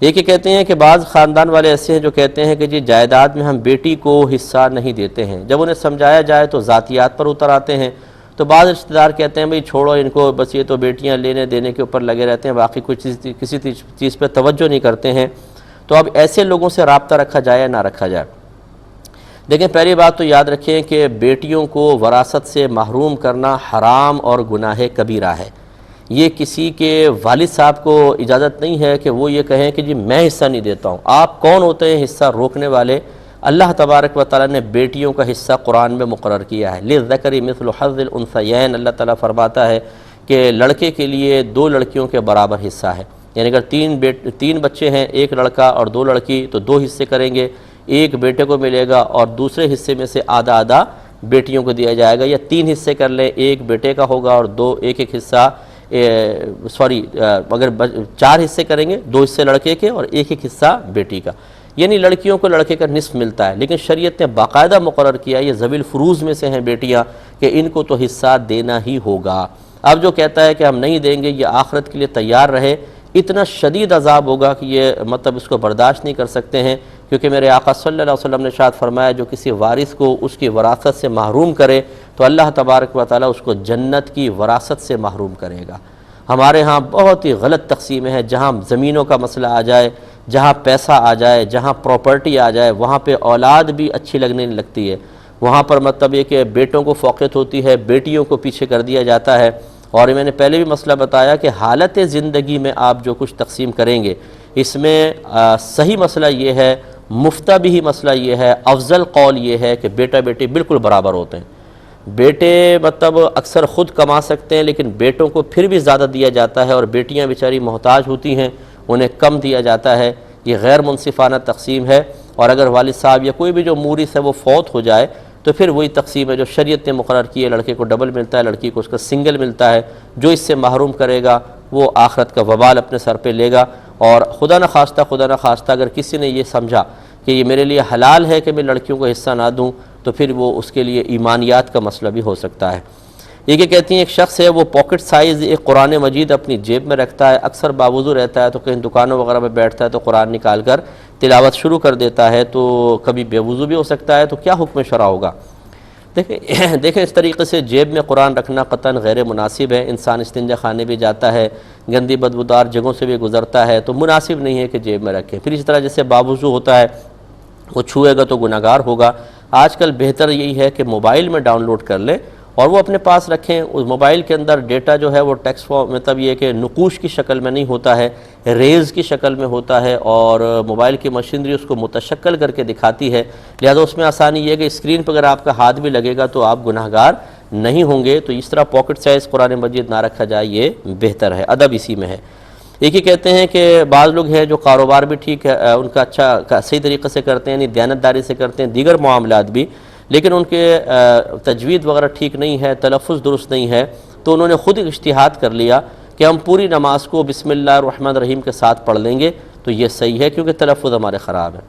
ایک یہ کہتے ہیں کہ بعض خاندان والے ایسے ہیں جو کہتے ہیں کہ جی جائیداد میں ہم بیٹی کو حصہ نہیں دیتے ہیں، جب انہیں سمجھایا جائے تو ذاتیات پر اتر آتے ہیں۔ تو بعض رشتہ دار کہتے ہیں بھئی چھوڑو ان کو، بس یہ تو بیٹیاں لینے دینے کے اوپر لگے رہتے ہیں، باقی کوئی کسی چیز پہ توجہ نہیں کرتے ہیں۔ تو اب ایسے لوگوں سے رابطہ رکھا جائے یا نہ رکھا جائے؟ دیکھیں، پہلی بات تو یاد رکھیں کہ بیٹیوں کو وراثت سے محروم کرنا حرام اور گناہ کبیرہ ہے۔ یہ کسی کے والد صاحب کو اجازت نہیں ہے کہ وہ یہ کہیں کہ جی میں حصہ نہیں دیتا ہوں۔ آپ کون ہوتے ہیں حصہ روکنے والے؟ اللہ تبارک و تعالیٰ نے بیٹیوں کا حصہ قرآن میں مقرر کیا ہے، لِلذَّكَرِ مِثْلُ حَظِّ الْأُنثَيَيْنِ۔ اللہ تعالیٰ فرماتا ہے کہ لڑکے کے لیے 2 لڑکیوں کے برابر حصہ ہے، یعنی اگر 3 بچے ہیں، 1 لڑکا اور 2 لڑکی، تو 2 حصے کریں گے، 1 بیٹے کو ملے گا اور دوسرے حصے میں سے آدھا آدھا بیٹیوں کو دیا جائے گا، یا 3 حصے کر لیں، 1 بیٹے کا ہوگا اور 2 ایک حصہ اگر 4 حصے کریں گے، 2 حصے لڑکے کے اور 1 حصہ بیٹی کا، یعنی لڑکیوں کو لڑکے کا نصف ملتا ہے۔ لیکن شریعت نے باقاعدہ مقرر کیا، یہ ذوی الفروض میں سے ہیں بیٹیاں، کہ ان کو تو حصہ دینا ہی ہوگا۔ اب جو کہتا ہے کہ ہم نہیں دیں گے، یہ آخرت کے لیے تیار رہے، اتنا شدید عذاب ہوگا کہ یہ اس کو برداشت نہیں کر سکتے ہیں، کیونکہ میرے آقا صلی اللہ علیہ وسلم نے ارشاد فرمایا جو کسی وارث کو اس کی وراثت سے محروم کرے تو اللہ تبارک و تعالیٰ اس کو جنت کی وراثت سے محروم کرے گا۔ ہمارے ہاں بہت ہی غلط تقسیمیں ہیں، جہاں زمینوں کا مسئلہ آ جائے، جہاں پیسہ آ جائے، جہاں پراپرٹی آ جائے، وہاں پہ اولاد بھی اچھی لگنے نہیں لگتی ہے، وہاں پر یہ کہ بیٹوں کو فوقیت ہوتی ہے، بیٹیوں کو پیچھے کر دیا جاتا ہے۔ اور میں نے پہلے بھی مسئلہ بتایا کہ حالت زندگی میں آپ جو کچھ تقسیم کریں گے، اس میں صحیح مسئلہ یہ ہے، مفتبی مسئلہ یہ ہے، افضل قول یہ ہے کہ بیٹا بیٹی بالکل برابر ہوتے ہیں۔ بیٹے اکثر خود کما سکتے ہیں، لیکن بیٹوں کو پھر بھی زیادہ دیا جاتا ہے، اور بیٹیاں بیچاری محتاج ہوتی ہیں، انہیں کم دیا جاتا ہے۔ یہ غیر منصفانہ تقسیم ہے، اور اگر والد صاحب یا کوئی بھی جو مورث ہے وہ فوت ہو جائے تو پھر وہی تقسیم ہے جو شریعت نے مقرر کی ہے، لڑکے کو ڈبل ملتا ہے، لڑکی کو اس کا سنگل ملتا ہے۔ جو اس سے محروم کرے گا وہ آخرت کا وبال اپنے سر پہ لے گا، اور خدا نہ خواستہ اگر کسی نے یہ سمجھا کہ یہ میرے لیے حلال ہے کہ میں لڑکیوں کو حصہ نہ دوں، تو پھر وہ اس کے لیے ایمانیات کا مسئلہ بھی ہو سکتا ہے۔ یہ کہتی ہیں ایک شخص ہے، وہ پاکٹ سائز ایک قرآن مجید اپنی جیب میں رکھتا ہے، اکثر باوضو رہتا ہے، تو کہیں دکانوں وغیرہ میں بیٹھتا ہے تو قرآن نکال کر تلاوت شروع کر دیتا ہے، تو کبھی بے وضو بھی ہو سکتا ہے، تو کیا حکم شرع ہوگا؟ دیکھیں اس طریقے سے جیب میں قرآن رکھنا قطعاً غیر مناسب ہے۔ انسان استنجا خانے بھی جاتا ہے، گندی بدبودار جگہوں سے بھی گزرتا ہے، تو مناسب نہیں ہے کہ جیب میں رکھے۔ پھر اس طرح جیسے باوضو ہوتا ہے، وہ چھوئے گا تو گناہگار ہوگا۔ آج کل بہتر یہی ہے کہ موبائل میں ڈاؤن لوڈ کر لیں اور وہ اپنے پاس رکھیں۔ اس موبائل کے اندر ڈیٹا جو ہے وہ ٹیکسٹ فارم یہ کہ نقوش کی شکل میں نہیں ہوتا ہے، ریز کی شکل میں ہوتا ہے، اور موبائل کی مشینری اس کو متشکل کر کے دکھاتی ہے، لہذا اس میں آسانی یہ ہے کہ اسکرین پر اگر آپ کا ہاتھ بھی لگے گا تو آپ گناہگار نہیں ہوں گے۔ تو اس طرح پاکٹ سائز قرآن مجید نہ رکھا جائے، یہ بہتر ہے، ادب اسی میں ہے۔ ایک ہی کہتے ہیں کہ بعض لوگ ہیں جو کاروبار بھی ٹھیک ہے، ان کا اچھا صحیح طریقے سے کرتے ہیں، یعنی دیانتداری سے کرتے ہیں، دیگر معاملات بھی، لیکن ان کے تجوید وغیرہ ٹھیک نہیں ہے، تلفظ درست نہیں ہے، تو انہوں نے خود اجتہاد کر لیا کہ ہم پوری نماز کو بسم اللہ الرحمن الرحیم کے ساتھ پڑھ لیں گے، تو یہ صحیح ہے کیونکہ تلفظ ہمارے خراب ہے۔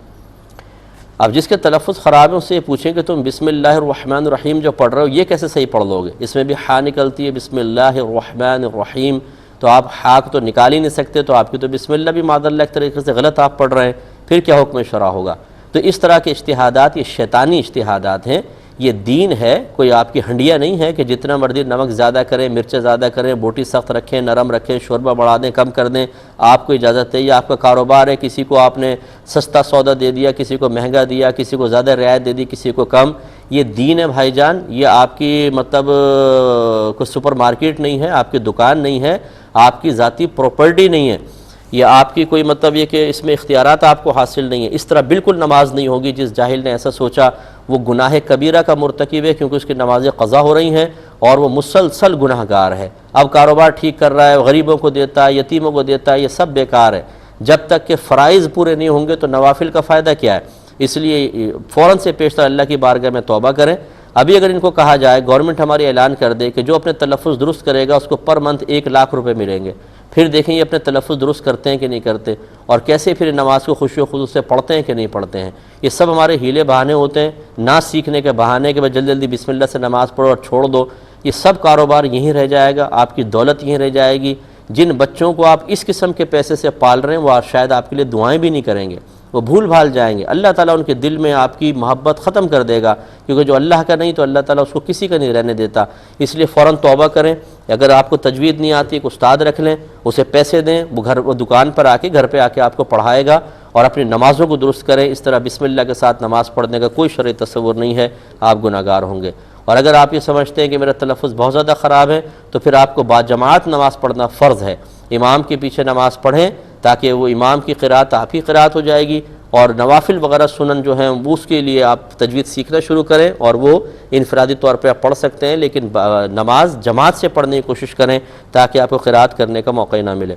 اب جس کے تلفظ خراب ہے اس سے یہ پوچھیں کہ تم بسم اللہ الرحمن الرحیم جو پڑھ رہے ہو یہ کیسے صحیح پڑھ لو گے؟ اس میں بھی ہا نکلتی ہے، بسم اللہ الرحمن الرحیم، تو آپ ہا کو تو نکال ہی نہیں سکتے، تو آپ کی تو بسم اللہ بھی معذاللہ ایک طریقے سے غلط آپ پڑھ رہے ہیں، پھر کیا حکم شرع ہوگا؟ تو اس طرح کے اجتہادات یہ شیطانی اجتہادات ہیں، یہ دین ہے، کوئی آپ کی ہنڈیا نہیں ہے کہ جتنا مرضی نمک زیادہ کریں، مرچیں زیادہ کریں، بوٹی سخت رکھیں، نرم رکھیں، شوربہ بڑھا دیں، کم کر دیں، آپ کو اجازت ہے۔ یا آپ کا کاروبار ہے، کسی کو آپ نے سستا سودا دے دیا، کسی کو مہنگا دیا، کسی کو زیادہ رعایت دے دی، کسی کو کم، یہ دین ہے بھائی جان، یہ آپ کی کوئی سپر مارکیٹ نہیں ہے، آپ کی دکان نہیں ہے، آپ کی ذاتی پراپرٹی نہیں ہے، یہ آپ کی کوئی یہ کہ اس میں اختیارات آپ کو حاصل نہیں ہے۔ اس طرح بالکل نماز نہیں ہوگی۔ جس جاہل نے ایسا سوچا وہ گناہ کبیرہ کا مرتکب ہے، کیونکہ اس کی نمازیں قضا ہو رہی ہیں اور وہ مسلسل گناہ گار ہے۔ اب کاروبار ٹھیک کر رہا ہے، غریبوں کو دیتا ہے، یتیموں کو دیتا ہے، یہ سب بیکار ہے۔ جب تک کہ فرائض پورے نہیں ہوں گے تو نوافل کا فائدہ کیا ہے؟ اس لیے فوراً سے پیشتر اللہ کی بارگاہ میں توبہ کریں۔ ابھی اگر ان کو کہا جائے، گورنمنٹ ہماری اعلان کر دے کہ جو اپنے تلفظ درست کرے گا اس کو پر منتھ 1,00,000 روپے ملیں گے، پھر دیکھیں یہ اپنے تلفظ درست کرتے ہیں کہ نہیں کرتے، اور کیسے پھر نماز کو خشوع و خضوع سے پڑھتے ہیں کہ نہیں پڑھتے ہیں۔ یہ سب ہمارے ہیلے بہانے ہوتے ہیں، نہ سیکھنے کے بہانے کہ بھائی جلدی جلدی بسم اللہ سے نماز پڑھو اور چھوڑ دو۔ یہ سب کاروبار یہیں رہ جائے گا، آپ کی دولت یہیں رہ جائے گی، جن بچوں کو آپ اس قسم کے پیسے سے پال رہے ہیں وہ شاید آپ کے لیے دعائیں بھی نہیں کریں گے، وہ بھول بھال جائیں گے، اللہ تعالیٰ ان کے دل میں آپ کی محبت ختم کر دے گا، کیونکہ جو اللہ کا نہیں تو اللہ تعالیٰ اس کو کسی کا نہیں رہنے دیتا۔ اس لیے فوراً توبہ کریں، اگر آپ کو تجوید نہیں آتی ایک استاد رکھ لیں، اسے پیسے دیں، وہ دکان پر آ کے گھر پہ آ کے آپ کو پڑھائے گا، اور اپنی نمازوں کو درست کریں۔ اس طرح بسم اللہ کے ساتھ نماز پڑھنے کا کوئی شرعی تصور نہیں ہے، آپ گناہ گار ہوں گے۔ اور اگر آپ یہ سمجھتے ہیں کہ میرا تلفظ بہت زیادہ خراب ہے تو پھر آپ کو باجماعت نماز پڑھنا فرض ہے، امام کے پیچھے نماز پڑھیں تاکہ وہ امام کی قرات آپ کی قرات ہو جائے گی، اور نوافل وغیرہ سنن جو ہیں اس کے لیے آپ تجوید سیکھنا شروع کریں، اور وہ انفرادی طور پہ آپ پڑھ سکتے ہیں، لیکن نماز جماعت سے پڑھنے کی کوشش کریں تاکہ آپ کو قرات کرنے کا موقع نہ ملے۔